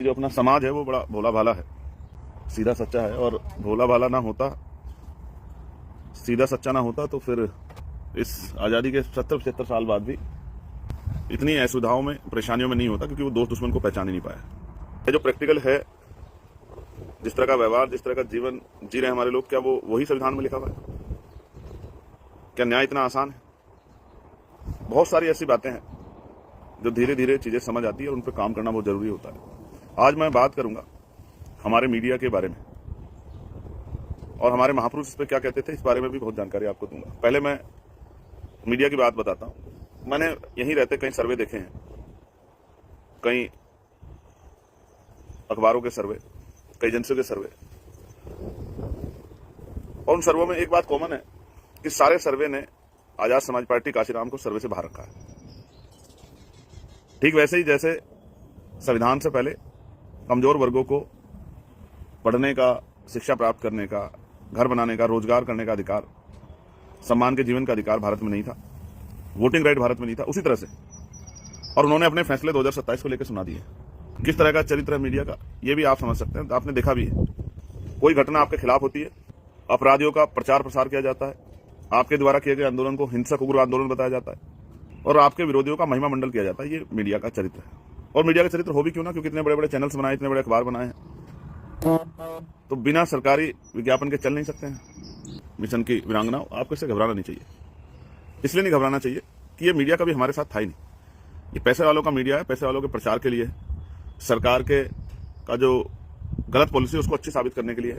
जो अपना समाज है वो बड़ा भोला भाला है, सीधा सच्चा है। और भोला भाला ना होता, सीधा सच्चा ना होता तो फिर इस आज़ादी के 70-75 साल बाद भी इतनी असुविधाओं में, परेशानियों में नहीं होता, क्योंकि वो दोस्त दुश्मन को पहचान ही नहीं पाया। ये जो प्रैक्टिकल है, जिस तरह का व्यवहार, जिस तरह का जीवन जी रहे हैं हमारे लोग, क्या वो वही संविधान में लिखा हुआ है? क्या न्याय इतना आसान है? बहुत सारी ऐसी बातें हैं जो धीरे धीरे चीजें समझ आती है और उन पर काम करना बहुत जरूरी होता है। आज मैं बात करूंगा हमारे मीडिया के बारे में, और हमारे महापुरुष इस पर क्या कहते थे, इस बारे में भी बहुत जानकारी आपको दूंगा। पहले मैं मीडिया की बात बताता हूं। मैंने यहीं रहते कई सर्वे देखे हैं, कई अखबारों के सर्वे, कई एजेंसियों के सर्वे, और उन सर्वे में एक बात कॉमन है कि सारे सर्वे ने आजाद समाज पार्टी काशीराम को सर्वे से बाहर रखा है। ठीक वैसे ही जैसे संविधान से पहले कमजोर वर्गों को पढ़ने का, शिक्षा प्राप्त करने का, घर बनाने का, रोजगार करने का अधिकार, सम्मान के जीवन का अधिकार भारत में नहीं था, वोटिंग राइट भारत में नहीं था, उसी तरह से और उन्होंने अपने फैसले 2027 को लेकर सुना दिए। किस तरह का चरित्र है मीडिया का, यह भी आप समझ सकते हैं। आपने देखा भी है, कोई घटना आपके खिलाफ होती है, अपराधियों का प्रचार प्रसार किया जाता है, आपके द्वारा किए गए आंदोलन को हिंसक उग्र आंदोलन बताया जाता है, और आपके विरोधियों का महिमा मंडल किया जाता है। ये मीडिया का चरित्र है। और मीडिया का चरित्र हो भी क्यों ना, क्योंकि इतने बड़े बड़े चैनल्स बनाए, इतने बड़े अखबार बनाए हैं, तो बिना सरकारी विज्ञापन के चल नहीं सकते हैं। मिशन की वीरांगनाओं, आपको इससे घबराना नहीं चाहिए। इसलिए नहीं घबराना चाहिए कि ये मीडिया कभी हमारे साथ था ही नहीं। ये पैसे वालों का मीडिया है, पैसे वालों के प्रचार के लिए, सरकार के का जो गलत पॉलिसी है उसको अच्छी साबित करने के लिए,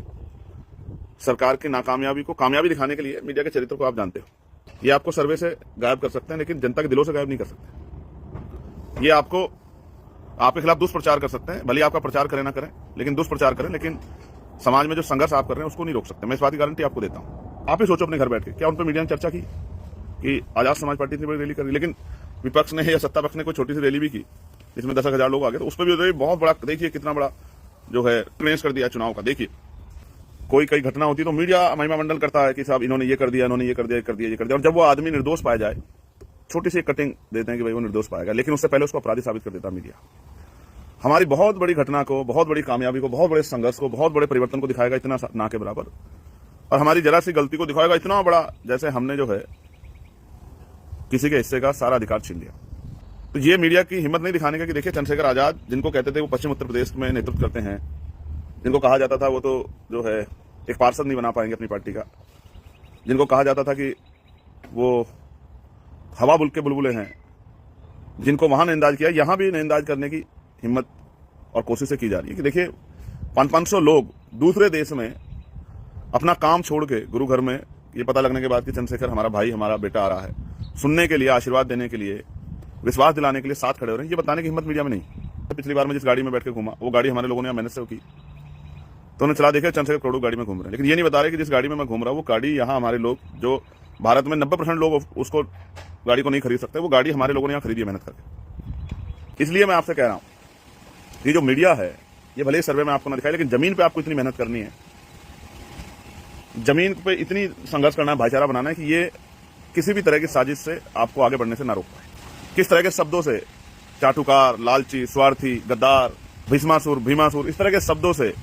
सरकार की नाकामयाबी को कामयाबी दिखाने के लिए मीडिया के चरित्र को आप जानते हो। ये आपको सर्वे से गायब कर सकते हैं, लेकिन जनता के दिलों से गायब नहीं कर सकते। ये आपको आपके खिलाफ दुष्प्रचार कर सकते हैं, भले आपका प्रचार करें ना करें, लेकिन दुष्प्रचार करें, लेकिन समाज में जो संघर्ष आप कर रहे हैं उसको नहीं रोक सकते। मैं इस बात की गारंटी आपको देता हूं। आप ही सोचो अपने घर बैठ के, क्या उन पर मीडिया ने चर्चा की कि आजाद समाज पार्टी इतनी बड़ी रैली कर रही, लेकिन विपक्ष ने या सत्ता पक्ष ने कोई छोटी सी रैली भी की जिसमें 10,000 लोग आ गए, तो उस पर भी बहुत बड़ा, देखिए कितना बड़ा जो है क्लेश कर दिया चुनाव का। देखिए कोई कई घटना होती है तो मीडिया महिमा मंडल करता है कि साहब इन्होंने ये कर दिया, इन्होंने ये कर दिया, ये कर दिया, ये कर दिया, और जब वो आदमी निर्दोष पाया जाए छोटी सी कटिंग देते हैं कि भाई वो निर्दोष पाएगा, लेकिन उससे पहले उसको अपराधी साबित कर देता मीडिया। हमारी बहुत बड़ी घटना को, बहुत बड़ी कामयाबी को, बहुत बड़े संघर्ष को, बहुत बड़े परिवर्तन को दिखाएगा इतना ना के बराबर, और हमारी जरा सी गलती को दिखाएगा इतना बड़ा, जैसे हमने जो है किसी के हिस्से का सारा अधिकार छीन लिया। तो ये मीडिया की हिम्मत नहीं दिखाने का कि देखिए चंद्रशेखर आजाद, जिनको कहते थे वो पश्चिम उत्तर प्रदेश में नेतृत्व करते हैं, जिनको कहा जाता था वो तो जो है एक पार्षद नहीं बना पाएंगे अपनी पार्टी का, जिनको कहा जाता था कि वो हवा बुल के बुलबुले हैं, जिनको वहां नैंदाज किया, यहां भी नैंदाज करने की हिम्मत और कोशिशें की जा रही है। कि देखिए 500-500 लोग दूसरे देश में अपना काम छोड़ के गुरु घर में, ये पता लगने के बाद कि चंद्रशेखर हमारा भाई, हमारा बेटा आ रहा है, सुनने के लिए, आशीर्वाद देने के लिए, विश्वास दिलाने के लिए साथ खड़े हो रहे हैं, ये बताने की हिम्मत मीडिया में नहीं। पिछली बार मैं जिस गाड़ी में बैठ के घूमा, वो गाड़ी हमारे लोगों ने मेहनत से की, तो उन्हें चला देखा चंद्रशेखर करोड़ों गाड़ी में घूम रहे हैं, लेकिन ये नहीं बता रहे कि जिस गाड़ी में मैं घूम रहा हूँ वो गाड़ी यहाँ हमारे लोग, जो भारत में 90% लोग उसको गाड़ी को नहीं खरीद सकते, वो गाड़ी हमारे लोगों ने यहाँ खरीदी है मेहनत करके। इसलिए मैं आपसे कह रहा हूँ, ये जो मीडिया है, ये भले सर्वे में आपको ना दिखाए, लेकिन जमीन पे आपको इतनी मेहनत करनी है, जमीन पे इतनी संघर्ष करना है, भाईचारा बनाना है कि ये किसी भी तरह की साजिश से आपको आगे बढ़ने से ना रोक पाए। किस तरह के शब्दों से, चाटुकार, लालची, स्वार्थी, गद्दार, भीमासुर, इस तरह के शब्दों से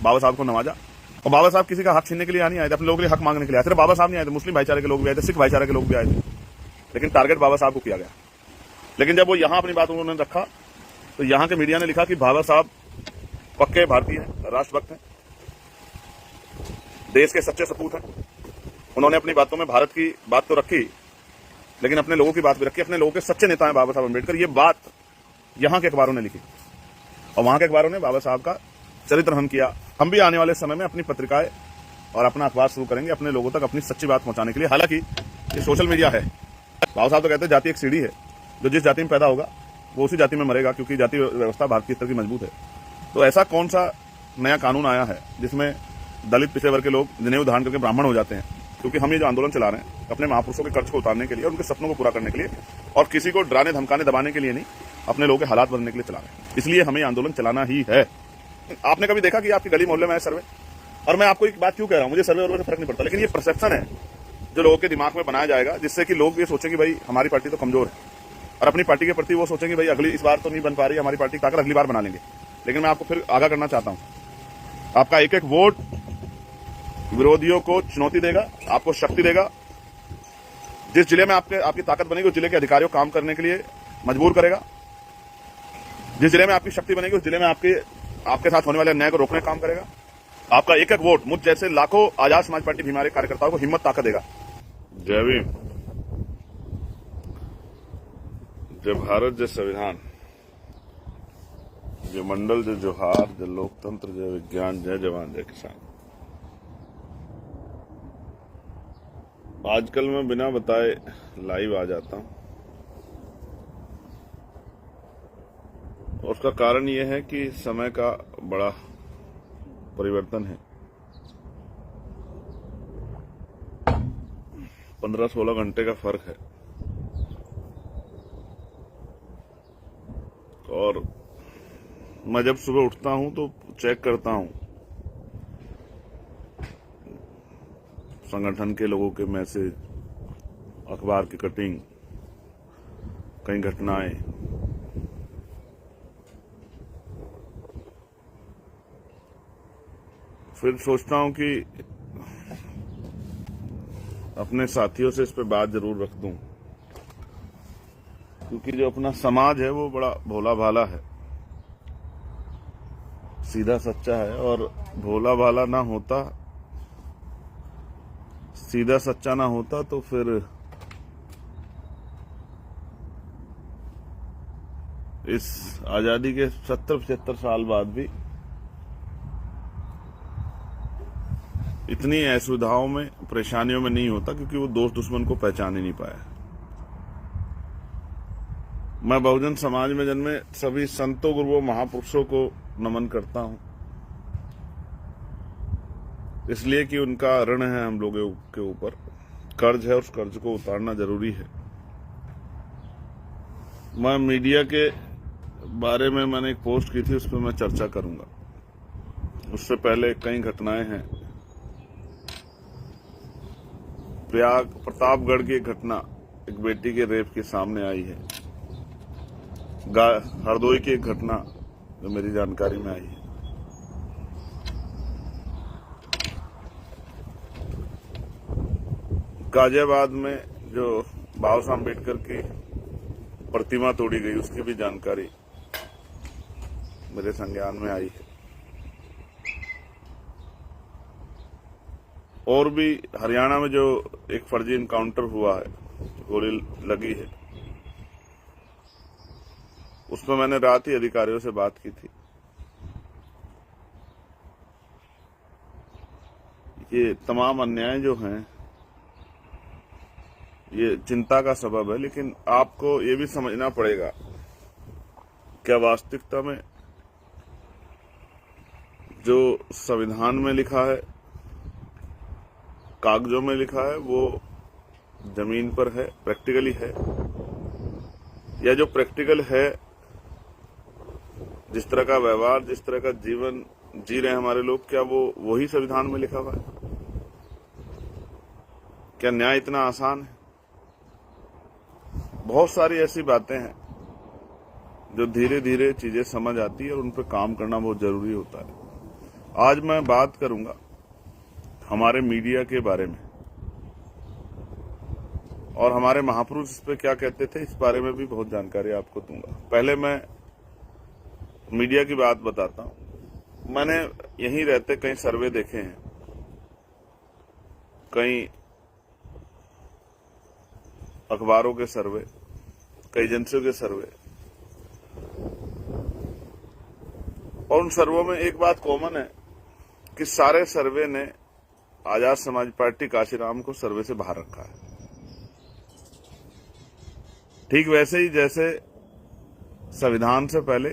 बाबा साहब को नवाजा। और बाबा साहब किसी का हक छीनने के लिए नहीं आए थे, अपने लोगों के लिए हक मांगने के लिए आए थे। सिर्फ बाबा साहब नहीं आए थे, मुस्लिम भाईचारे के लोग भी आए थे, सिख भाईचारे के लोग भी आए थे, लेकिन टारगेट बाबा साहब को किया गया। लेकिन जब वो यहां अपनी बात उन्होंने रखा, तो यहां के मीडिया ने लिखा कि बाबा साहब पक्के भारतीय हैं, राष्ट्रभक्त हैं, देश के सच्चे सपूत हैं। उन्होंने अपनी बातों में भारत की बात तो रखी, लेकिन अपने लोगों की बात भी रखी, अपने लोगों के सच्चे नेता हैं बाबा साहब अम्बेडकर। ये बात यहां के अखबारों ने लिखी, और वहां के अखबारों ने बाबा साहब का चरित्र हनन किया। हम भी आने वाले समय में अपनी पत्रिकाएं और अपना अखबार शुरू करेंगे अपने लोगों तक अपनी सच्ची बात पहुंचाने के लिए। हालांकि ये सोशल मीडिया है, बाबा साहब तो कहते हैं जाति एक सीढ़ी है, जो जिस जाति में पैदा होगा वो उसी जाति में मरेगा, क्योंकि जाति व्यवस्था भारत की स्तर की मजबूत है। तो ऐसा कौन सा नया कानून आया है जिसमें दलित पिछड़े वर्ग के लोग जनेऊ धारण करके ब्राह्मण हो जाते हैं? क्योंकि हम ये जो आंदोलन चला रहे हैं अपने महापुरुषों के कर्ज को उतारने के लिए और उनके सपनों को पूरा करने के लिए, और किसी को डराने धमकाने दबाने के लिए नहीं, अपने लोगों के हालात बदलने के लिए चला रहे हैं। इसलिए हमें आंदोलन चलाना ही है। आपने कभी देखा कि आपकी गली मोहल्ले में है सर्वे? और मैं आपको एक बात क्यों कह रहा हूं, मुझे सर्वे और से फर्क नहीं पड़ता, लेकिन ये परसेप्शन है जो लोगों के दिमाग में बनाया जाएगा, जिससे कि लोग ये सोचें कि भाई हमारी पार्टी तो कमजोर है, और अपनी पार्टी के प्रति वो सोचेंगे भाई अगली इस बार तो नहीं बन पा रही हमारी पार्टी, ताकत अगली बार बना लेंगे। लेकिन मैं आपको फिर आगाह करना चाहता हूं, आपका एक एक वोट विरोधियों को चुनौती देगा, आपको शक्ति देगा। जिस जिले में आपकी ताकत बनेगी उस जिले के अधिकारियों को काम करने के लिए मजबूर करेगा। जिस जिले में आपकी शक्ति बनेगी उस जिले में आपके साथ होने वाले अन्याय को रोकने का काम करेगा। आपका एक एक वोट मुझ जैसे लाखों आजाद समाज पार्टी भीमारे कार्यकर्ताओं को हिम्मत ताकत देगा। जय भीम, जय भारत, जय संविधान, जय मंडल, जय जोहार, जय लोकतंत्र, जय विज्ञान, जय जवान, जय किसान। आजकल मैं बिना बताए लाइव आ जाता हूं और उसका कारण यह है कि समय का बड़ा परिवर्तन है। 15-16 घंटे का फर्क है और मैं जब सुबह उठता हूं तो चेक करता हूं संगठन के लोगों के मैसेज, अखबार की कटिंग, कई घटनाएं, फिर सोचता हूं कि अपने साथियों से इस पे बात जरूर रख दूं, क्योंकि जो अपना समाज है वो बड़ा भोला भाला है, सीधा सच्चा है। और भोला भाला ना होता, सीधा सच्चा ना होता तो फिर इस आजादी के 70-75 साल बाद भी इतनी असुविधाओं में, परेशानियों में नहीं होता, क्योंकि वो दोस्त दुश्मन को पहचान ही नहीं पाया। मैं बहुजन समाज में जन्मे सभी संतों, गुरुओं, महापुरुषों को नमन करता हूं, इसलिए कि उनका ऋण है हम लोगों के ऊपर, कर्ज है, उस कर्ज को उतारना जरूरी है। मैं मीडिया के बारे में मैंने एक पोस्ट की थी, उस पर मैं चर्चा करूंगा। उससे पहले कई घटनाएं हैं। प्रतापगढ़ की एक घटना, एक बेटी के रेप के सामने आई है। हरदोई की एक घटना जो मेरी जानकारी में आई है। गाजियाबाद में जो बाबा साहब अम्बेडकर की प्रतिमा तोड़ी गई, उसकी भी जानकारी मेरे संज्ञान में आई है। और भी हरियाणा में जो एक फर्जी इनकाउंटर हुआ है, गोली लगी है, उसमें मैंने रात ही अधिकारियों से बात की थी। ये तमाम अन्याय जो हैं ये चिंता का सबब है, लेकिन आपको ये भी समझना पड़ेगा क्या वास्तविकता में जो संविधान में लिखा है, कागजों में लिखा है, वो जमीन पर है, प्रैक्टिकली है, या जो प्रैक्टिकल है, जिस तरह का व्यवहार, जिस तरह का जीवन जी रहे हैं हमारे लोग, क्या वो वही संविधान में लिखा हुआ है? क्या न्याय इतना आसान है? बहुत सारी ऐसी बातें हैं जो धीरे धीरे चीजें समझ आती है और उन पर काम करना बहुत जरूरी होता है। आज मैं बात करूंगा हमारे मीडिया के बारे में, और हमारे महापुरुष इस पे क्या कहते थे, इस बारे में भी बहुत जानकारी आपको दूंगा। पहले मैं मीडिया की बात बताता हूं। मैंने यहीं रहते कई सर्वे देखे हैं, कई अखबारों के सर्वे, कई एजेंसियों के सर्वे, और उन सर्वों में एक बात कॉमन है कि सारे सर्वे ने आजाद समाज पार्टी काशीराम को सर्वे से बाहर रखा है। ठीक वैसे ही जैसे संविधान से पहले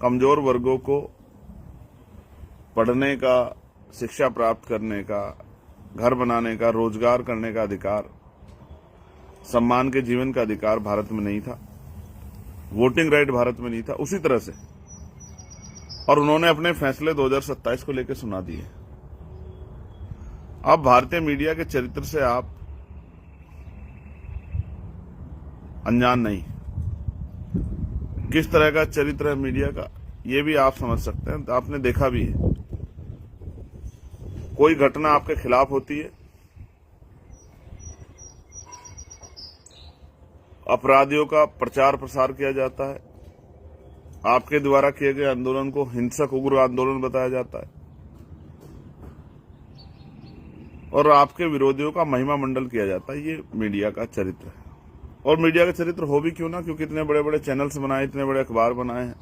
कमजोर वर्गों को पढ़ने का, शिक्षा प्राप्त करने का, घर बनाने का, रोजगार करने का अधिकार, सम्मान के जीवन का अधिकार भारत में नहीं था, वोटिंग राइट भारत में नहीं था, उसी तरह से, और उन्होंने अपने फैसले 2027 को लेकर सुना दिए। अब भारतीय मीडिया के चरित्र से आप अनजान नहीं। किस तरह का चरित्र है मीडिया का, ये भी आप समझ सकते हैं, आपने देखा भी है। कोई घटना आपके खिलाफ होती है, अपराधियों का प्रचार प्रसार किया जाता है, आपके द्वारा किए गए आंदोलन को हिंसक उग्र आंदोलन बताया जाता है और आपके विरोधियों का महिमा मंडल किया जाता है। ये मीडिया का चरित्र है। और मीडिया का चरित्र हो भी क्यों ना, क्योंकि इतने बड़े बड़े चैनल्स बनाए, इतने बड़े अखबार बनाए हैं,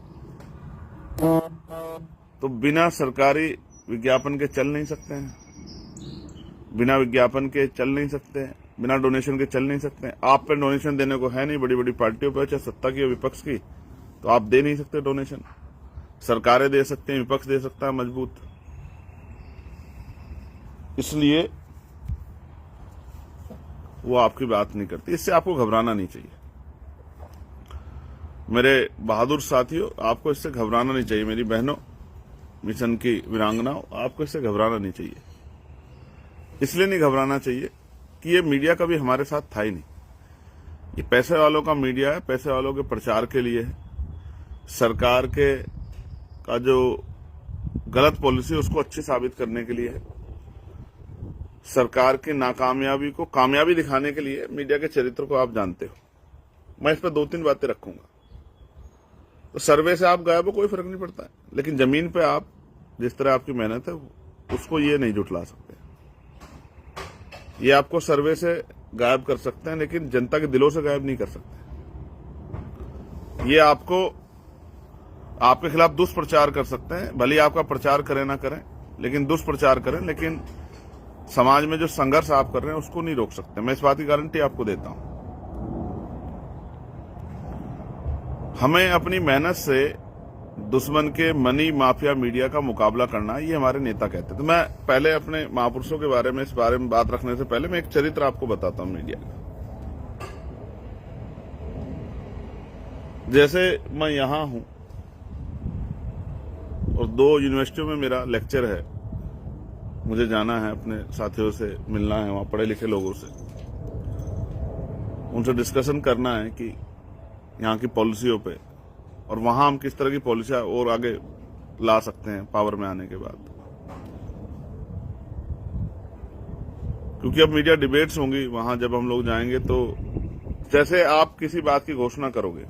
तो बिना सरकारी विज्ञापन के चल नहीं सकते हैं, बिना विज्ञापन के चल नहीं सकते हैं, बिना डोनेशन के चल नहीं सकते हैं। आप पे डोनेशन देने को है नहीं, बड़ी बड़ी पार्टियों पे, चाहे सत्ता की या विपक्ष की, तो आप दे नहीं सकते डोनेशन। सरकारें दे सकते हैं, विपक्ष दे सकता है मजबूत। इसलिए वो आपकी बात नहीं करती। इससे आपको घबराना नहीं चाहिए मेरे बहादुर साथियों, आपको इससे घबराना नहीं चाहिए। मेरी बहनों, मिशन की वीरांगनाओं, आपको इससे घबराना नहीं चाहिए। इसलिए नहीं घबराना चाहिए कि ये मीडिया कभी हमारे साथ था ही नहीं। ये पैसे वालों का मीडिया है, पैसे वालों के प्रचार के लिए है। सरकार के का जो गलत पॉलिसी उसको अच्छी साबित करने के लिए है। सरकार की नाकामयाबी को कामयाबी दिखाने के लिए मीडिया के चरित्र को आप जानते हो। मैं इस पर 2-3 बातें रखूंगा। तो सर्वे से आप गायब हो, कोई फर्क नहीं पड़ता है, लेकिन जमीन पे आप जिस तरह आपकी मेहनत है उसको ये नहीं जुटला सकते। ये आपको सर्वे से गायब कर सकते हैं, लेकिन जनता के दिलों से गायब नहीं कर सकते। ये आपको आपके खिलाफ दुष्प्रचार कर सकते हैं, भले ही आपका प्रचार करें ना करें, लेकिन दुष्प्रचार करें, लेकिन समाज में जो संघर्ष आप कर रहे हैं उसको नहीं रोक सकते। मैं इस बात की गारंटी आपको देता हूं। हमें अपनी मेहनत से दुश्मन के मनी माफिया मीडिया का मुकाबला करना है, ये हमारे नेता कहते हैं। तो मैं पहले अपने महापुरुषों के बारे में, इस बारे में बात रखने से पहले मैं एक चरित्र आपको बताता हूं मीडिया का। जैसे मैं यहां हूं और 2 यूनिवर्सिटियों में मेरा लेक्चर है, मुझे जाना है, अपने साथियों से मिलना है, वहां पढ़े लिखे लोगों से, उनसे डिस्कशन करना है कि यहाँ की पॉलिसियों पे, और वहां हम किस तरह की पॉलिसियां और आगे ला सकते हैं पावर में आने के बाद। क्योंकि अब मीडिया डिबेट्स होंगी वहां, जब हम लोग जाएंगे तो जैसे आप किसी बात की घोषणा करोगे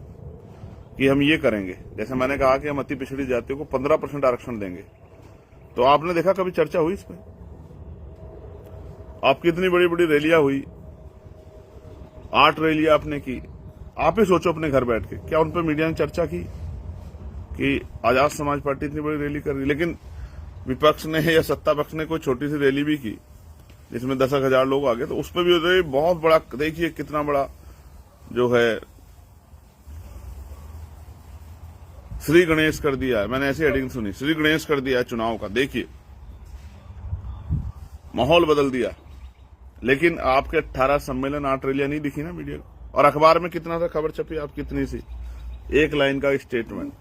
कि हम ये करेंगे, जैसे मैंने कहा कि हम अति पिछड़ी जातियों को 15% आरक्षण देंगे, तो आपने देखा कभी चर्चा हुई इस पे? आपकी इतनी बड़ी बड़ी रैलियां हुई, 8 रैलियां आपने की। आप ही सोचो अपने घर बैठ के, क्या उन पर मीडिया ने चर्चा की कि आजाद समाज पार्टी इतनी बड़ी रैली कर रही? लेकिन विपक्ष ने या सत्ता पक्ष ने कोई छोटी सी रैली भी की जिसमें 10,000 लोग आ गए, तो उस पर भी बहुत बड़ा, देखिए कितना बड़ा जो है श्री गणेश कर दिया है। मैंने ऐसी हेडिंग सुनी, श्री गणेश कर दिया है चुनाव का। देखिए माहौल बदल दिया। लेकिन आपके 18 सम्मेलन, 8 रैलियां नहीं दिखी ना मीडिया को। और अखबार में कितना सा खबर छपी, आप कितनी सी, 1 लाइन का स्टेटमेंट।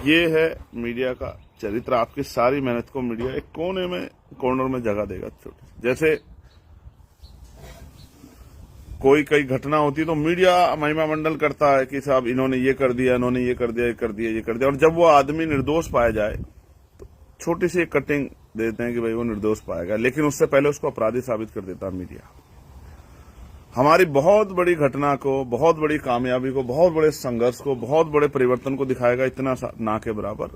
ये है मीडिया का चरित्र। आपकी सारी मेहनत को मीडिया एक कोने में, कॉर्नर में जगह देगा छोटी। जैसे कोई कई घटना होती है तो मीडिया महिमा मंडल करता है कि साहब इन्होंने ये कर दिया, इन्होंने ये कर दिया, ये कर दिया, ये कर दिया। और जब वो आदमी निर्दोष पाया जाए तो छोटी सी कटिंग देते हैं कि भाई वो निर्दोष पाएगा, लेकिन उससे पहले उसको अपराधी साबित कर देता है मीडिया। हमारी बहुत बड़ी घटना को, बहुत बड़ी कामयाबी को, बहुत बड़े संघर्ष को, बहुत बड़े परिवर्तन को दिखाएगा इतना ना के बराबर,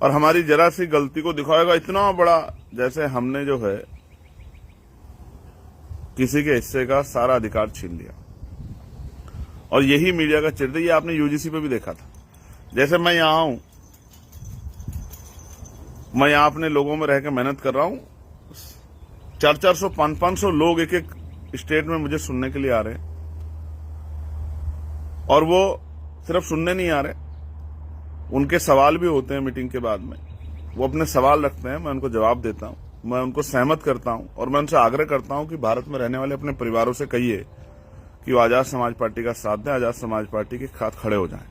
और हमारी जरा सी गलती को दिखाएगा इतना बड़ा, जैसे हमने जो है किसी के हिस्से का सारा अधिकार छीन लिया। और यही मीडिया का चरित्र, ये आपने यूजीसी पे भी देखा था। जैसे मैं यहां हूं, मैं यहां अपने लोगों में रह के मेहनत कर रहा हूं, 400, 500 लोग एक एक स्टेट में मुझे सुनने के लिए आ रहे हैं। और वो सिर्फ सुनने नहीं आ रहे, उनके सवाल भी होते हैं मीटिंग के बाद में। वो अपने सवाल रखते हैं, मैं उनको जवाब देता हूं, मैं उनको सहमत करता हूं, और मैं उनसे आग्रह करता हूं कि भारत में रहने वाले अपने परिवारों से कहिए कि वो आजाद समाज पार्टी का साथ दें, आजाद समाज पार्टी के साथ खड़े हो जाएं,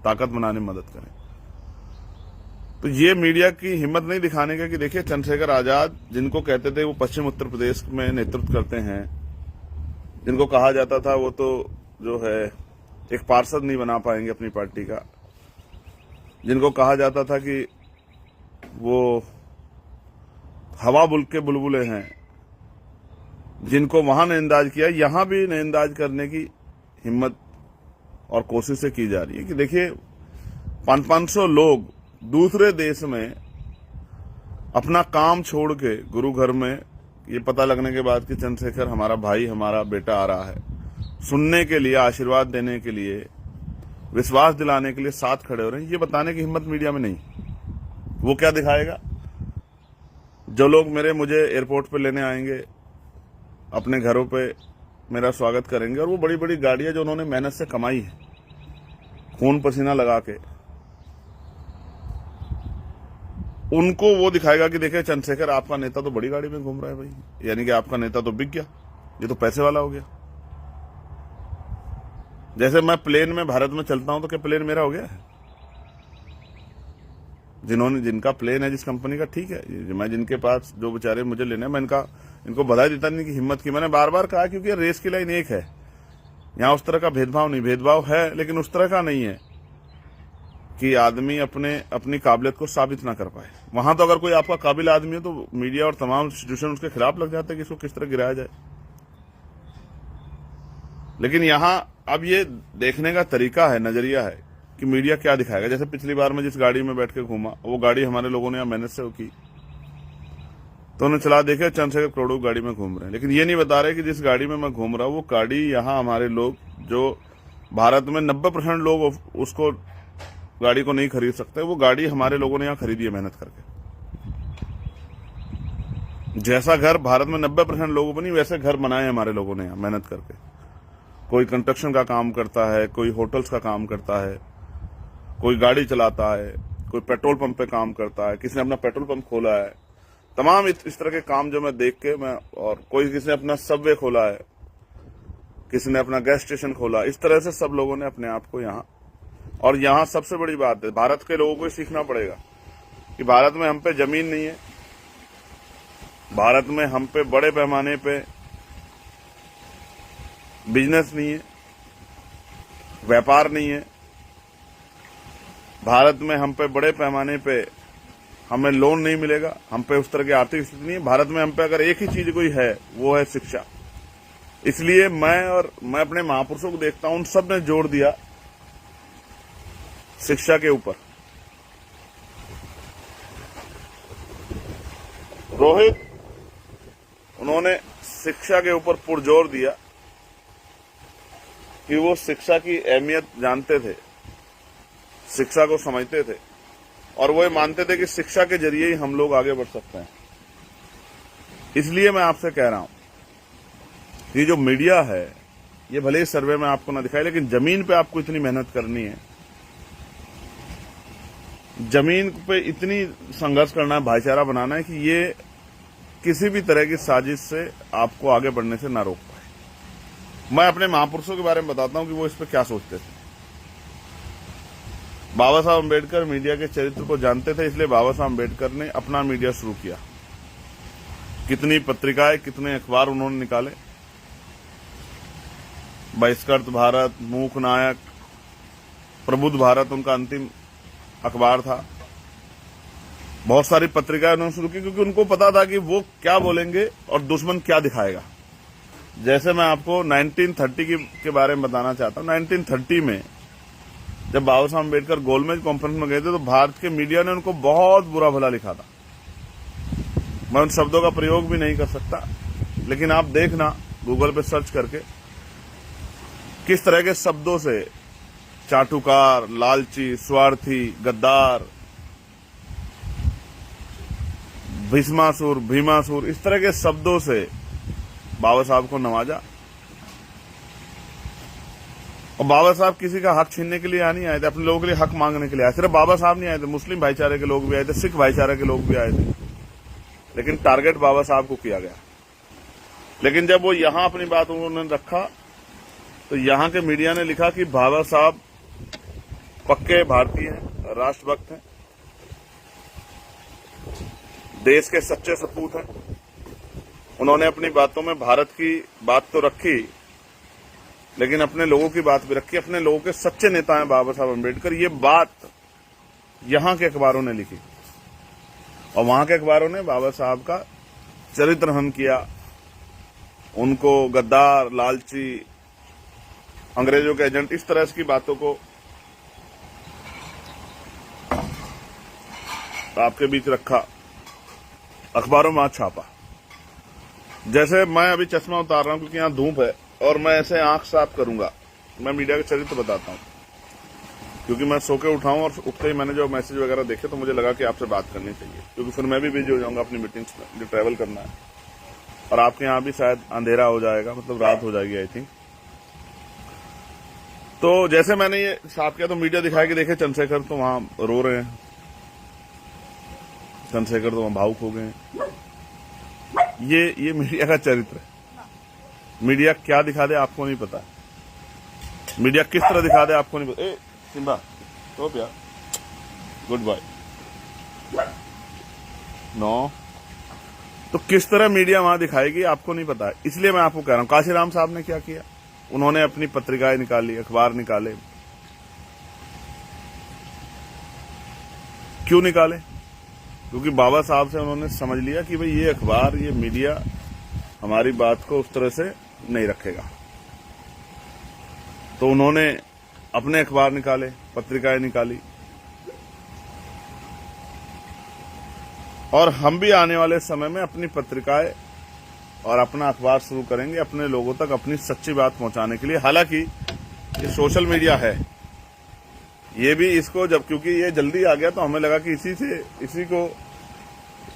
ताकत बनाने में मदद करें। तो ये मीडिया की हिम्मत नहीं दिखाने का कि देखिए चंद्रशेखर आजाद, जिनको कहते थे वो पश्चिम उत्तर प्रदेश में नेतृत्व करते हैं, जिनको कहा जाता था वो तो जो है एक पार्षद नहीं बना पाएंगे अपनी पार्टी का, जिनको कहा जाता था कि वो हवा बुल्क के बुलबुले हैं, जिनको वहां नजरअंदाज किया, यहां भी नजरअंदाज करने की हिम्मत और कोशिशें की जा रही है। कि देखिए 500 लोग दूसरे देश में अपना काम छोड़ के गुरु घर में, ये पता लगने के बाद कि चंद्रशेखर हमारा भाई, हमारा बेटा आ रहा है, सुनने के लिए, आशीर्वाद देने के लिए, विश्वास दिलाने के लिए साथ खड़े हो रहे हैं, ये बताने की हिम्मत मीडिया में नहीं। वो क्या दिखाएगा? जो लोग मुझे एयरपोर्ट पे लेने आएंगे, अपने घरों पे मेरा स्वागत करेंगे, और वो बड़ी बड़ी गाड़ियां जो उन्होंने मेहनत से कमाई है, खून पसीना लगा के, उनको वो दिखाएगा कि देखिए चंद्रशेखर आपका नेता तो बड़ी गाड़ी में घूम रहा है भाई, यानी कि आपका नेता तो बिक गया, ये तो पैसे वाला हो गया। जैसे मैं प्लेन में भारत में चलता हूं तो क्या प्लेन मेरा हो गया है? जिनका प्लेन है जिस कंपनी का, ठीक है, मैं जिनके पास जो बेचारे मुझे लेने, मैं इनको बधाई देता नहीं कि हिम्मत की। मैंने बार बार कहा क्योंकि रेस की लाइन एक है, यहां उस तरह का भेदभाव नहीं, भेदभाव है लेकिन उस तरह का नहीं है कि आदमी अपनी काबिलियत को साबित ना कर पाए। वहां तो अगर कोई आपका काबिल आदमी है तो मीडिया और तमाम इंस्टीट्यूशन उसके खिलाफ लग जाते हैं कि इसको किस तरह गिराया जाए। लेकिन यहां अब ये देखने का तरीका है, नजरिया है कि मीडिया क्या दिखाएगा। जैसे पिछली बार मैं जिस गाड़ी में बैठ के घूमा, वो गाड़ी हमारे लोगों ने यहां मेहनत से की, तो उन्हें चला देखे चंद्रशेखर करोड़ों गाड़ी में घूम रहे हैं, लेकिन ये नहीं बता रहे कि जिस गाड़ी में मैं घूम रहा हूं वो गाड़ी यहां हमारे लोग, जो भारत में 90% लोग उसको गाड़ी को नहीं खरीद सकते, वो गाड़ी हमारे लोगों ने यहां खरीदी है मेहनत करके। जैसा घर भारत में 90% लोगों को नहीं, वैसे घर बनाए हमारे लोगों ने यहां मेहनत करके। कोई कंस्ट्रक्शन का काम करता है, कोई होटल्स का काम करता है, कोई गाड़ी चलाता है, कोई पेट्रोल पंप पे काम करता है, किसी ने अपना पेट्रोल पंप खोला है, तमाम इस तरह के काम जो मैं देख के और किसी ने अपना सबवे खोला है, किसी ने अपना गैस स्टेशन खोला, इस तरह से सब लोगों ने अपने आप को यहाँ। और यहाँ सबसे बड़ी बात है, भारत के लोगों को सीखना पड़ेगा कि भारत में हम पे जमीन नहीं है, भारत में हम पे बड़े पैमाने पे बिजनेस नहीं है, व्यापार नहीं है, भारत में हम पे बड़े पैमाने पे हमें लोन नहीं मिलेगा, हम पे उस तरह की आर्थिक स्थिति नहीं है। भारत में हम पे अगर एक ही चीज कोई है वो है शिक्षा। इसलिए मैं अपने महापुरुषों को देखता हूं, उन सब ने जोर दिया शिक्षा के ऊपर। रोहित, उन्होंने शिक्षा के ऊपर पुरजोर दिया कि वो शिक्षा की अहमियत जानते थे, शिक्षा को समझते थे, और वो ये मानते थे कि शिक्षा के जरिए ही हम लोग आगे बढ़ सकते हैं। इसलिए मैं आपसे कह रहा हूं कि जो मीडिया है, ये भले ही सर्वे में आपको ना दिखाए, लेकिन जमीन पे आपको इतनी मेहनत करनी है, जमीन पे इतनी संघर्ष करना है, भाईचारा बनाना है कि ये किसी भी तरह की साजिश से आपको आगे बढ़ने से ना रोक पाए। मैं अपने महापुरुषों के बारे में बताता हूं कि वो इस पर क्या सोचते थे। बाबा साहब अम्बेडकर मीडिया के चरित्र को जानते थे, इसलिए बाबा साहब अम्बेडकर ने अपना मीडिया शुरू किया। कितनी पत्रिकाएं, कितने अखबार उन्होंने निकाले। बहिष्कृत भारत, मूक नायक, प्रबुद्ध भारत उनका अंतिम अखबार था। बहुत सारी पत्रिकाएं उन्होंने शुरू की, क्योंकि उनको पता था कि वो क्या बोलेंगे और दुश्मन क्या दिखाएगा। जैसे मैं आपको 1930 के बारे में बताना चाहता हूं। 1930 में जब बाबा साहब अम्बेडकर गोलमेज कॉन्फ्रेंस में गए थे, तो भारत के मीडिया ने उनको बहुत बुरा भला लिखा था। मैं उन शब्दों का प्रयोग भी नहीं कर सकता, लेकिन आप देखना गूगल पे सर्च करके किस तरह के शब्दों से चाटुकार, लालची, स्वार्थी, गद्दार, भीष्मासुर, भीमासुर, इस तरह के शब्दों से बाबा साहब को नवाजा। और बाबा साहब किसी का हक छीनने के लिए नहीं आए थे, अपने लोगों के लिए हक मांगने के लिए आए। सिर्फ बाबा साहब नहीं आए थे, मुस्लिम भाईचारे के लोग भी आए थे, सिख भाईचारे के लोग भी आए थे, लेकिन टारगेट बाबा साहब को किया गया। लेकिन जब वो यहां अपनी बात उन्होंने रखा, तो यहां के मीडिया ने लिखा कि बाबा साहब पक्के भारतीय हैं, राष्ट्रभक्त हैं, देश के सच्चे सपूत हैं। उन्होंने अपनी बातों में भारत की बात तो रखी, लेकिन अपने लोगों की बात भी रखी। अपने लोगों के सच्चे नेता हैं बाबा साहब अम्बेडकर। ये बात यहां के अखबारों ने लिखी और वहां के अखबारों ने बाबा साहब का चरित्र हनन किया, उनको गद्दार, लालची, अंग्रेजों के एजेंट, इस तरह की बातों को आपके बीच रखा, अखबारों में छापा। जैसे मैं अभी चश्मा उतार रहा हूं क्योंकि यहां धूप है और मैं ऐसे आंख साफ करूंगा, मैं मीडिया का चरित्र बताता हूं क्योंकि मैं सो के उठाऊं और उठते ही मैंने जो मैसेज वगैरह देखे तो मुझे लगा कि आपसे बात करनी चाहिए, क्योंकि फिर मैं भी बिजी हो जाऊंगा अपनी मीटिंग्स में, जो ट्रैवल करना है और आपके यहां भी शायद अंधेरा हो जाएगा, मतलब रात हो जाएगी आई थिंक। तो जैसे मैंने ये साफ किया तो मीडिया दिखाया कि देखे चंद्रशेखर तो वहां रो रहे हैं, चंद्रशेखर तो वहां भावुक हो गए हैं। ये मीडिया का चरित्र है। मीडिया क्या दिखा दे आपको नहीं पता, मीडिया किस तरह दिखा दे आपको नहीं पता। ए सिम्बा तो प्यार, गुड बाय। नो, तो किस तरह मीडिया वहां दिखाएगी आपको नहीं पता है। इसलिए मैं आपको कह रहा हूं, काशीराम साहब ने क्या किया, उन्होंने अपनी पत्रिकाएं निकाली, अखबार निकाले। क्यों निकाले? क्योंकि बाबा साहब से उन्होंने समझ लिया कि भाई ये अखबार, ये मीडिया हमारी बात को उस तरह से नहीं रखेगा। तो उन्होंने अपने अखबार निकाले, पत्रिकाएं निकाली। और हम भी आने वाले समय में अपनी पत्रिकाएं और अपना अखबार शुरू करेंगे अपने लोगों तक अपनी सच्ची बात पहुंचाने के लिए। हालांकि ये सोशल मीडिया है, ये भी इसको जब, क्योंकि ये जल्दी आ गया तो हमें लगा कि इसी को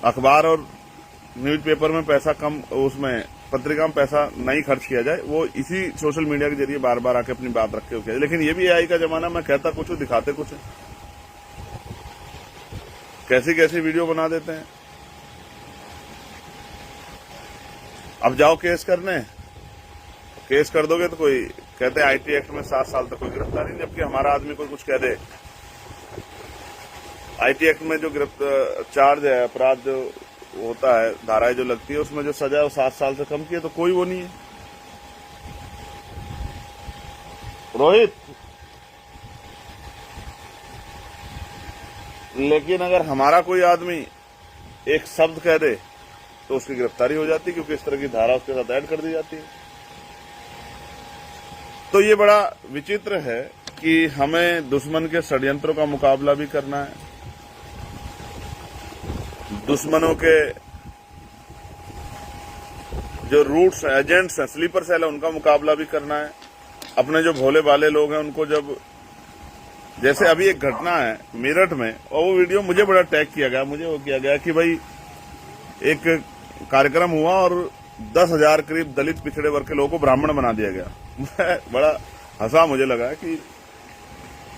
अखबार और न्यूज़पेपर में पैसा कम, उसमें पत्रिका में पैसा नहीं खर्च किया जाए, वो इसी सोशल मीडिया के जरिए बार बार आके अपनी बात रखे हो। लेकिन ये भी एआई का जमाना, मैं कहता कुछ हूं, दिखाते कुछ, कैसी कैसी वीडियो बना देते हैं। अब जाओ केस करने, केस कर दोगे तो कोई कहते हैं आईटी एक्ट में 7 साल तक कोई गिरफ्तारी नहीं, जबकि हमारा आदमी कोई कुछ कह दे। आईटी एक्ट में जो चार्ज है, अपराध जो होता है, धाराएं जो लगती है, उसमें जो सजा है वो 7 साल से कम की है, तो कोई वो नहीं है। रोहित, लेकिन अगर हमारा कोई आदमी एक शब्द कह दे तो उसकी गिरफ्तारी हो जाती है, क्योंकि इस तरह की धारा उसके साथ ऐड कर दी जाती है। तो ये बड़ा विचित्र है कि हमें दुश्मन के षड्यंत्रों का मुकाबला भी करना है, दुश्मनों के जो रूट्स हैं, एजेंट्स हैं, स्लीपर सेल है, उनका मुकाबला भी करना है। अपने जो भोले भाले लोग हैं उनको, जब जैसे अभी एक घटना है मेरठ में, और वो वीडियो मुझे बड़ा टैग किया गया, मुझे वो किया गया कि भाई एक कार्यक्रम हुआ और 10,000 करीब दलित पिछड़े वर्ग के लोगों को ब्राह्मण बना दिया गया। मैं बड़ा हंसा, मुझे लगा कि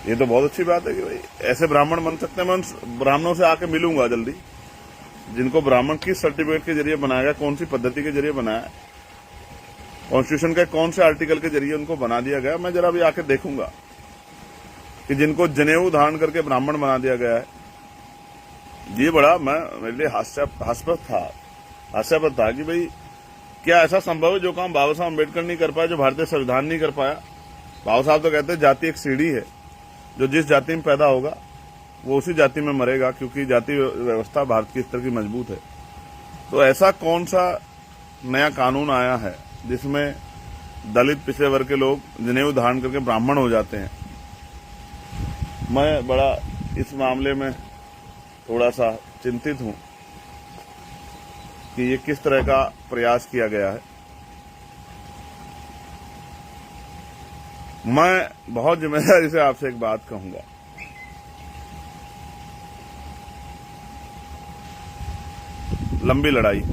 ये तो बहुत अच्छी बात है कि भाई ऐसे ब्राह्मण बन सकते हैं। मैं उन ब्राह्मणों से आके मिलूंगा जल्दी, जिनको ब्राह्मण किस सर्टिफिकेट के जरिए बनाया गया, कौन सी पद्धति के जरिए बनाया, कॉन्स्टिट्यूशन के कौन से आर्टिकल के जरिए उनको बना दिया गया। मैं जरा भी आके देखूंगा कि जिनको जनेऊ धारण करके ब्राह्मण बना दिया गया है। ये बड़ा मेरे लिए हास्यास्पद था कि भाई क्या ऐसा संभव है जो काम बाबा साहब अम्बेडकर नहीं कर पाया, जो भारतीय संविधान नहीं कर पाया। बाबा साहब तो कहते हैं जाति एक सीढ़ी है, जो जिस जाति में पैदा होगा वो उसी जाति में मरेगा, क्योंकि जाति व्यवस्था भारत की इस तरह की मजबूत है। तो ऐसा कौन सा नया कानून आया है जिसमें दलित पिछड़े वर्ग के लोग जनेऊ धारण करके ब्राह्मण हो जाते हैं? मैं बड़ा इस मामले में थोड़ा सा चिंतित हूं कि ये किस तरह का प्रयास किया गया है। मैं बहुत जिम्मेदारी से आपसे एक बात कहूंगा, लंबी लड़ाई,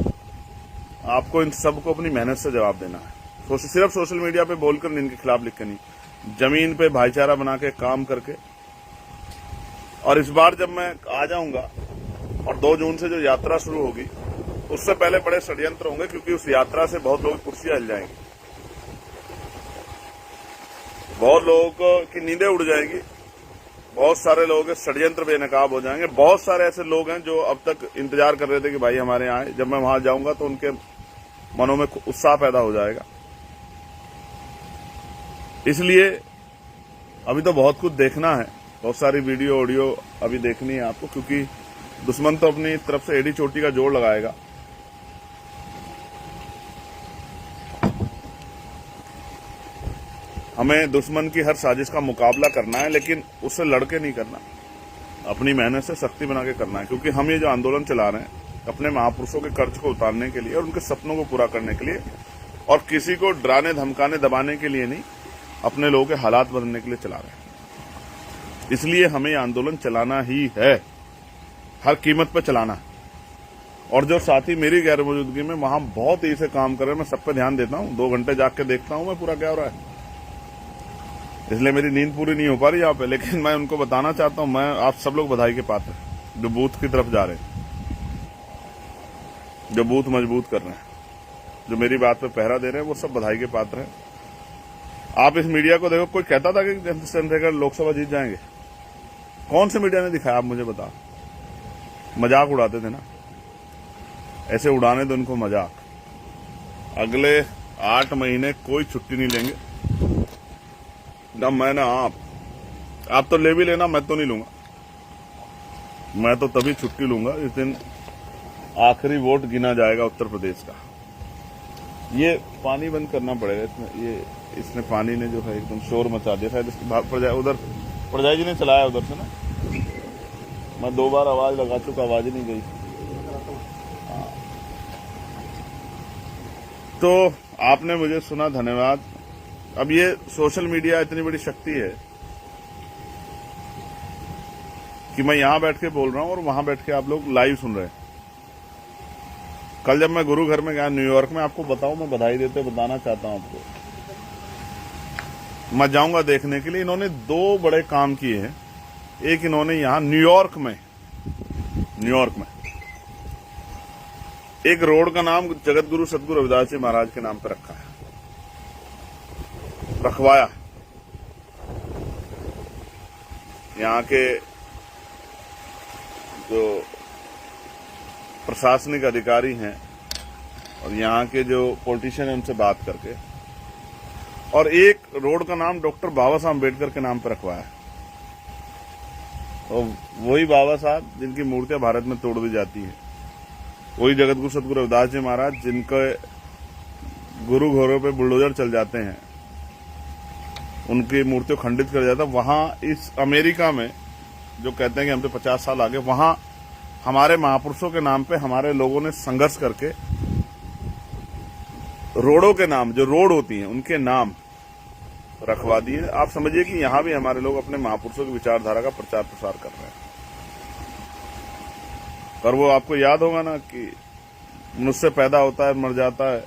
आपको इन सबको अपनी मेहनत से जवाब देना है। सिर्फ सोशल मीडिया पे बोलकर इनके खिलाफ लिख के नहीं, जमीन पे भाईचारा बना के काम करके। और इस बार जब मैं आ जाऊंगा और 2 जून से जो यात्रा शुरू होगी, उससे पहले बड़े षड्यंत्र होंगे, क्योंकि उस यात्रा से बहुत लोगों की कुर्सियां हिल जाएंगी, बहुत लोगों की नींदें उड़ जाएंगी, बहुत सारे लोगों के षड्यंत्र बेनकाब हो जाएंगे। बहुत सारे ऐसे लोग हैं जो अब तक इंतजार कर रहे थे कि भाई हमारे यहाँ आए। जब मैं वहां जाऊंगा तो उनके मनों में उत्साह पैदा हो जाएगा। इसलिए अभी तो बहुत कुछ देखना है, बहुत सारी वीडियो ऑडियो अभी देखनी है आपको, क्योंकि दुश्मन तो अपनी तरफ से एड़ी चोटी का जोड़ लगाएगा। हमें दुश्मन की हर साजिश का मुकाबला करना है, लेकिन उससे लड़के नहीं करना, अपनी मेहनत से शक्ति बना के करना है। क्योंकि हम ये जो आंदोलन चला रहे हैं अपने महापुरुषों के कर्ज को उतारने के लिए और उनके सपनों को पूरा करने के लिए, और किसी को डराने धमकाने दबाने के लिए नहीं, अपने लोगों के हालात बदलने के लिए चला रहे हैं। इसलिए हमें ये आंदोलन चलाना ही है, हर कीमत पर चलाना है। और जो साथी मेरी गैर मौजूदगी में वहां बहुत तेजी से काम कर रहे हैं, मैं सब पे ध्यान देता हूं, 2 घंटे जाग के देखता हूं मैं पूरा क्या हो रहा है। इसलिए मेरी नींद पूरी नहीं हो पा रही यहाँ पे, लेकिन मैं उनको बताना चाहता हूं, मैं आप सब लोग बधाई के पात्र हैं जो बूथ की तरफ जा रहे हैं, जो बूथ मजबूत कर रहे हैं, जो मेरी बात पे पहरा दे रहे हैं, वो सब बधाई के पात्र हैं। आप इस मीडिया को देखो, कोई कहता था कि चंद्रशेखर लोकसभा जीत जाएंगे? कौन से मीडिया ने दिखाया? आप मुझे बता। मजाक उड़ाते थे ना, ऐसे उड़ाने दो उनको मजाक। अगले 8 महीने कोई छुट्टी नहीं लेंगे, ना मैं ना आप तो ले भी लेना, मैं तो नहीं लूंगा। मैं तो तभी छुट्टी लूंगा इस दिन आखिरी वोट गिना जाएगा उत्तर प्रदेश का। ये पानी बंद करना पड़ेगा इसमें, इसने पानी ने जो है एकदम शोर मचा दिया। शायद इसकी भाग उधर प्रजाई जी ने चलाया उधर से ना, मैं 2 बार आवाज लगा चुका, आवाज ही नहीं गई। तो आपने मुझे सुना, धन्यवाद। अब ये सोशल मीडिया इतनी बड़ी शक्ति है कि मैं यहां बैठ के बोल रहा हूं और वहां बैठ के आप लोग लाइव सुन रहे हैं। कल जब मैं गुरु घर में गया न्यूयॉर्क में, आपको बताऊं, मैं बधाई देते बताना चाहता हूं आपको, मैं जाऊंगा देखने के लिए। इन्होंने 2 बड़े काम किए हैं। एक, इन्होंने यहां न्यूयॉर्क में एक रोड का नाम जगत गुरु सतगुरु रविदास जी महाराज के नाम पर रखा है, रखवाया। यहाँ के जो प्रशासनिक अधिकारी हैं और यहाँ के जो पॉलिटिशियन हैं उनसे बात करके, और एक रोड का नाम डॉक्टर बाबा साहब अम्बेडकर के नाम पर रखवाया। तो वही बाबा साहब जिनकी मूर्तियां भारत में तोड़ दी जाती है, वही जगत गुरु सतगुरु रविदास जी महाराज जिनके गुरु घरों पे बुलडोजर चल जाते हैं, उनकी मूर्तियों खंडित कर जाता है। वहां इस अमेरिका में जो कहते हैं कि हम तो 50 साल आगे, वहां हमारे महापुरुषों के नाम पे हमारे लोगों ने संघर्ष करके रोडों के नाम, जो रोड होती हैं उनके नाम रखवा दिए। आप समझिए कि यहां भी हमारे लोग अपने महापुरुषों की विचारधारा का प्रचार प्रसार कर रहे हैं। और वो आपको याद होगा ना कि मनुष्य पैदा होता है, मर जाता है,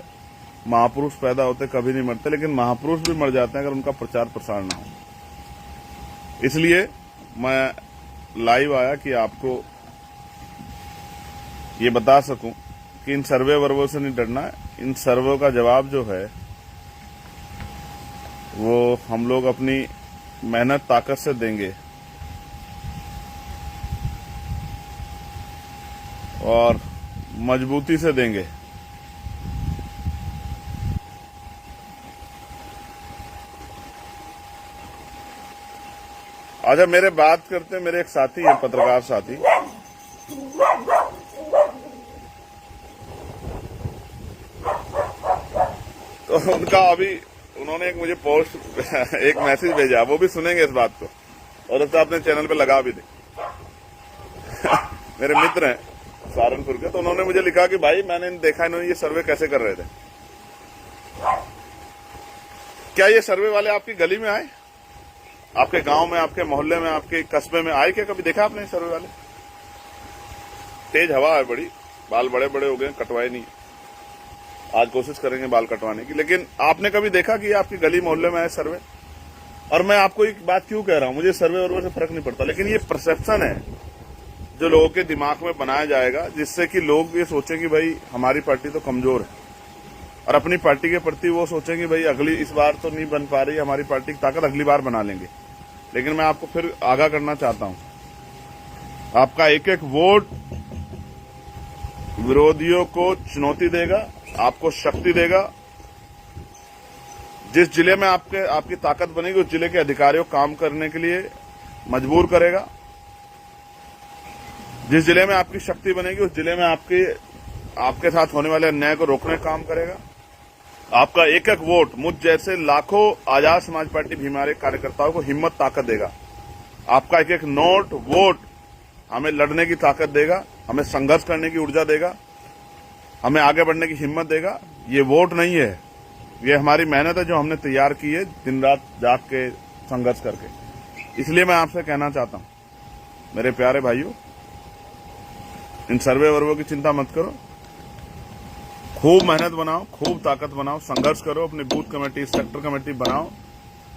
महापुरुष पैदा होते कभी नहीं मरते, लेकिन महापुरुष भी मर जाते हैं अगर उनका प्रचार प्रसार ना हो। इसलिए मैं लाइव आया कि आपको ये बता सकूं कि इन सर्वे वर्वों से नहीं डरना है। इन सर्वे का जवाब जो है वो हम लोग अपनी मेहनत ताकत से देंगे और मजबूती से देंगे। अच्छा, मेरे बात करते मेरे एक साथी हैं, पत्रकार साथी, तो उनका अभी उन्होंने एक मुझे पोस्ट एक मैसेज भेजा, वो भी सुनेंगे इस बात को, और उसका अपने चैनल पे लगा भी दे। मेरे मित्र हैं सहारनपुर के, तो उन्होंने मुझे लिखा कि भाई मैंने देखा इन्होंने ये सर्वे कैसे कर रहे थे। क्या ये सर्वे वाले आपकी गली में आए, आपके गांव में, आपके मोहल्ले में, आपके कस्बे में आए क्या? कभी देखा आपने सर्वे वाले? तेज हवा है बड़ी, बाल बड़े बड़े हो गए, कटवाए नहीं। आज कोशिश करेंगे बाल कटवाने की, लेकिन आपने कभी देखा कि आपकी गली मोहल्ले में आए सर्वे? और मैं आपको एक बात क्यों कह रहा हूं, मुझे सर्वे वर्वे से फर्क नहीं पड़ता, लेकिन ये परसेप्शन है जो लोगों के दिमाग में बनाया जाएगा, जिससे कि लोग ये सोचें कि भाई हमारी पार्टी तो कमजोर है, और अपनी पार्टी के प्रति वो सोचें कि भाई अगली इस बार तो नहीं बन पा रही हमारी पार्टी की ताकत, अगली बार बना लेंगे। लेकिन मैं आपको फिर आगाह करना चाहता हूं, आपका एक एक वोट विरोधियों को चुनौती देगा, आपको शक्ति देगा। जिस जिले में आपकी ताकत बनेगी उस जिले के अधिकारियों को काम करने के लिए मजबूर करेगा। जिस जिले में आपकी शक्ति बनेगी उस जिले में आपके साथ होने वाले अन्याय को रोकने का काम करेगा। आपका एक एक वोट मुझ जैसे लाखों आजाद समाज पार्टी भीमारे कार्यकर्ताओं को हिम्मत ताकत देगा। आपका एक एक नोट वोट हमें लड़ने की ताकत देगा, हमें संघर्ष करने की ऊर्जा देगा, हमें आगे बढ़ने की हिम्मत देगा। ये वोट नहीं है, ये हमारी मेहनत है जो हमने तैयार की है दिन रात जाग के संघर्ष करके। इसलिए मैं आपसे कहना चाहता हूं, मेरे प्यारे भाइयों, इन सर्वे वर्गों की चिंता मत करो, खूब मेहनत बनाओ, खूब ताकत बनाओ, संघर्ष करो, अपनी बूथ कमेटी, सेक्टर कमेटी बनाओ,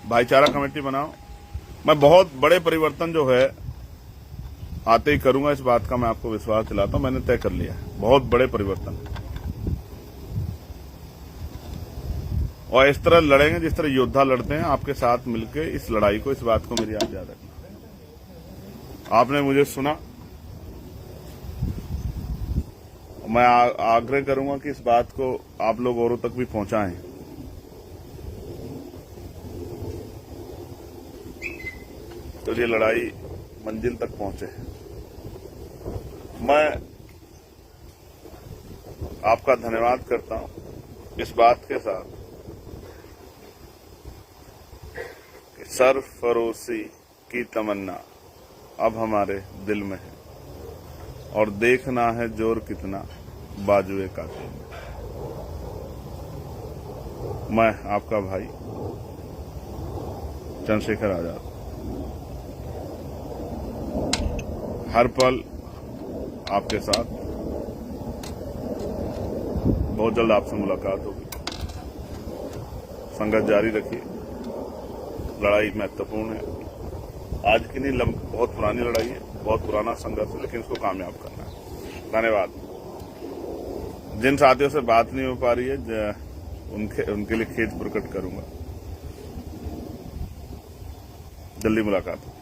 भाईचारा कमेटी बनाओ। मैं बहुत बड़े परिवर्तन जो है आते ही करूंगा, इस बात का मैं आपको विश्वास दिलाता हूं। मैंने तय कर लिया है बहुत बड़े परिवर्तन, और इस तरह लड़ेंगे जिस तरह योद्धा लड़ते हैं, आपके साथ मिलकर इस लड़ाई को, इस बात को मेरी आप याद रखना। आपने मुझे सुना, मैं आग्रह करूंगा कि इस बात को आप लोग औरों तक भी पहुंचाएं। तो ये लड़ाई मंजिल तक पहुंचे। मैं आपका धन्यवाद करता हूं इस बात के साथ कि सरफरोशी की तमन्ना अब हमारे दिल में है और देखना है जोर कितना बाजुए कातिल में। मैं आपका भाई चंद्रशेखर आजाद हर पल आपके साथ। बहुत जल्द आपसे मुलाकात होगी। संघर्ष जारी रखिए, लड़ाई महत्वपूर्ण है। आज की नहीं, बहुत पुरानी लड़ाई है, बहुत पुराना संघर्ष है, लेकिन इसको कामयाब करना है। धन्यवाद। जिन साथियों से बात नहीं हो पा रही है उनके लिए खेद प्रकट करूंगा। जल्दी मुलाकात हो।